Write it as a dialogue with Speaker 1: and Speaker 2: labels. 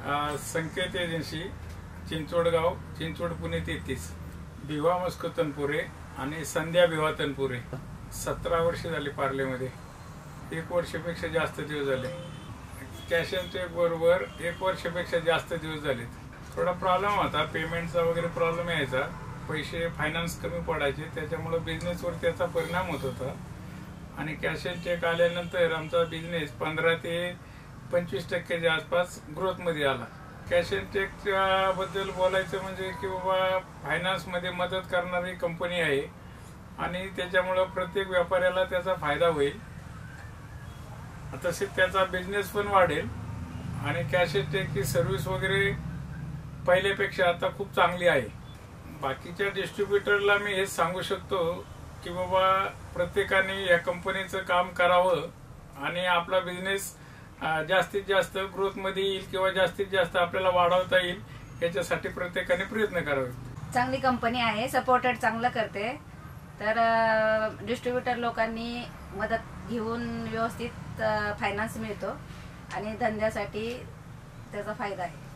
Speaker 1: संकेत agency, Chinchwadgaon, Chinchwad, Pune 33, Bhiva Moscow Tanpure आणि संध्या भिवा तनपुरे. 17 वर्ष झाली पार्लेमध्ये. 1 वर्षापेक्षा जास्त दिवस झाले. कॅश अँड चेक बरोबर 1 वर्षापेक्षा जास्त दिवस झाले. थोडा प्रॉब्लेम होता, पेमेंटचा वगैरे प्रॉब्लेम यायचा, पैसे फायनान्स कमी पडायचे, त्याच्यामुळे बिझनेसवर त्याचा परिणाम होत होता. आणि कॅश अँड चेक आल्यानंतर आमचा बिझनेस 15 ते 25% आसपास ग्रोथमध्ये आला. कॅश अँड चेकच्या बद्दल बोलायचं म्हणजे की बाबा फायनान्समध्ये मदत करणारी कंपनी आहे आणि त्याच्यामुळं प्रत्येक व्यापाऱ्याला त्याचा फायदा होईल, तसेच त्याचा बिझनेस पण वाढेल. आणि कॅश अँड चेकची सर्व्हिस वगैरे पहिल्यापेक्षा आता खूप चांगली आहे. बाकीच्या डिस्ट्रीब्युटरला मी हेच सांगू शकतो की बाबा प्रत्येकाने या कंपनीचं काम करावं आणि आपला बिझनेस जास्तीत जास्त ग्रोथमध्ये येईल किंवा जास्तीत जास्त आपल्याला वाढवता येईल याच्यासाठी प्रत्येकाने प्रयत्न करावे.
Speaker 2: चांगली कंपनी आहे, सपोर्टेड चांगलं करते, तर डिस्ट्रीब्युटर लोकांनी मदत घेऊन व्यवस्थित फायनान्स मिळतो आणि धंद्यासाठी त्याचा फायदा आहे.